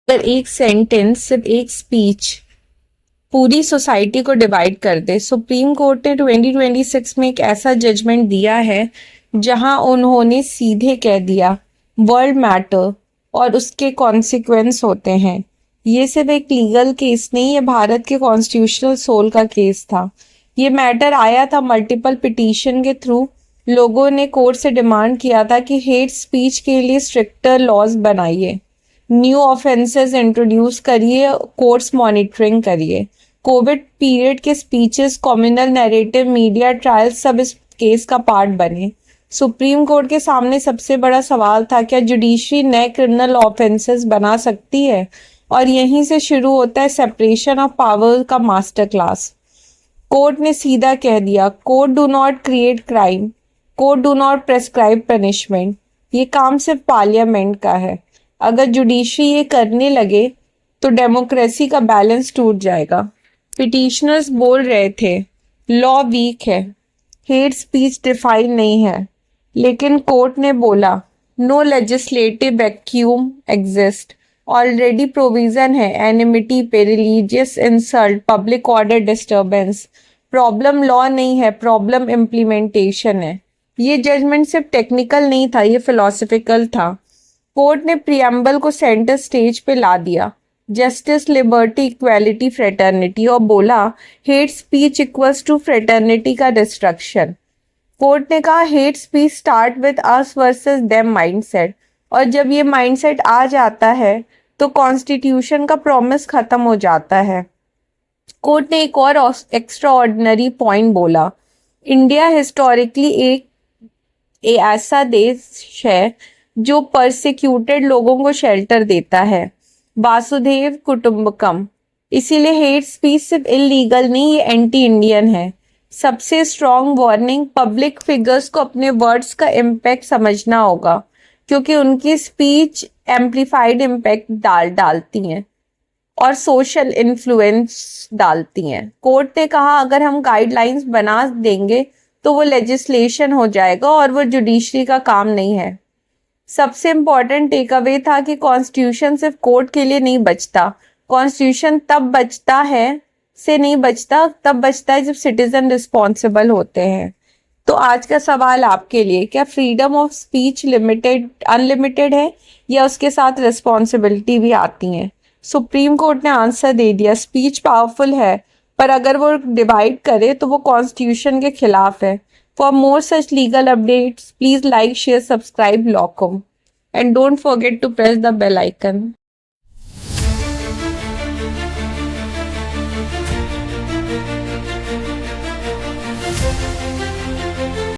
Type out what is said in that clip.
अगर एक सेंटेंस, सिर्फ एक स्पीच पूरी सोसाइटी को डिवाइड कर दे। सुप्रीम कोर्ट ने 2026 में एक ऐसा जजमेंट दिया है जहां उन्होंने सीधे कह दिया वर्ल्ड मैटर और उसके कॉन्सिक्वेंस होते हैं। ये सिर्फ एक लीगल केस नहीं, ये भारत के कॉन्स्टिट्यूशनल सोल का केस था। ये मैटर आया था मल्टीपल पिटीशन के थ्रू। लोगों ने कोर्ट से डिमांड किया था कि हेट स्पीच के लिए स्ट्रिक्टर लॉज बनाइए, न्यू ऑफेंसेस इंट्रोड्यूस करिए, कोर्ट्स मॉनिटरिंग करिए। कोविड पीरियड के speeches, communal narrative, media trial सब इस केस का पार्ट बने। सुप्रीम कोर्ट के सामने सबसे बड़ा सवाल था, क्या जुडिशरी नए क्रिमिनल ऑफेंसेस बना सकती है? और यहीं से शुरू होता है सेपरेशन ऑफ पावर का मास्टर क्लास। कोर्ट ने सीधा कह दिया, court do not create crime, court do not prescribe punishment. ये काम सिर्फ पार्लियामेंट का है। अगर जुडिशरी ये करने लगे तो डेमोक्रेसी का बैलेंस टूट जाएगा। पिटिशनर्स बोल रहे थे लॉ वीक है, हेट स्पीच डिफाइन नहीं है, लेकिन कोर्ट ने बोला no legislative vacuum exist, already provision है एनिमिटी पे, religious insult, public order disturbance. Problem law नहीं है, प्रॉब्लम इम्प्लीमेंटेशन है। ये जजमेंट सिर्फ टेक्निकल नहीं था, ये फिलोसफिकल था। कोर्ट ने प्रियम्बल को सेंटर स्टेज पे ला दिया, जस्टिस, लिबर्टी, इक्वालिटी, फ्रेटर्निटी, और बोला hate speech equals to fraternity का डिस्ट्रक्शन। कोर्ट ने कहा hate speech start with us versus them mindset, और जब ये माइंडसेट आ जाता है तो कॉन्स्टिट्यूशन का प्रॉमिस खत्म हो जाता है। कोर्ट ने एक और एक्स्ट्रा ऑर्डिनरी पॉइंट बोला, इंडिया हिस्टोरिकली एक ऐसा देश है जो परसिक्यूटेड लोगों को शेल्टर देता है, वासुदेव कुटुंबकम। इसीलिए हेट स्पीच सिर्फ इलीगल नहीं, ये एंटी इंडियन है। सबसे स्ट्रॉन्ग वार्निंग, पब्लिक फिगर्स को अपने वर्ड्स का इम्पैक्ट समझना होगा, क्योंकि उनकी स्पीच एम्प्लीफाइड इम्पैक्ट डालती हैं और सोशल इन्फ्लुएंस डालती हैं। कोर्ट ने कहा अगर हम गाइडलाइंस बना देंगे तो वो लेजिस्लेशन हो जाएगा और वो जुडिशरी का काम नहीं है। सबसे इम्पॉर्टेंट टेक अवे था कि कॉन्स्टिट्यूशन सिर्फ कोर्ट के लिए नहीं बचता, कॉन्स्टिट्यूशन तब बचता है तब बचता है जब सिटीजन रिस्पॉन्सिबल होते हैं। तो आज का सवाल आपके लिए, क्या फ्रीडम ऑफ स्पीच अनलिमिटेड है या उसके साथ रिस्पॉन्सिबिलिटी भी आती है? सुप्रीम कोर्ट ने आंसर दे दिया, स्पीच पावरफुल है, पर अगर वो डिवाइड करे तो वो कॉन्स्टिट्यूशन के खिलाफ है। For more such legal updates, please like, share, subscribe Locum, and don't forget to press the bell icon.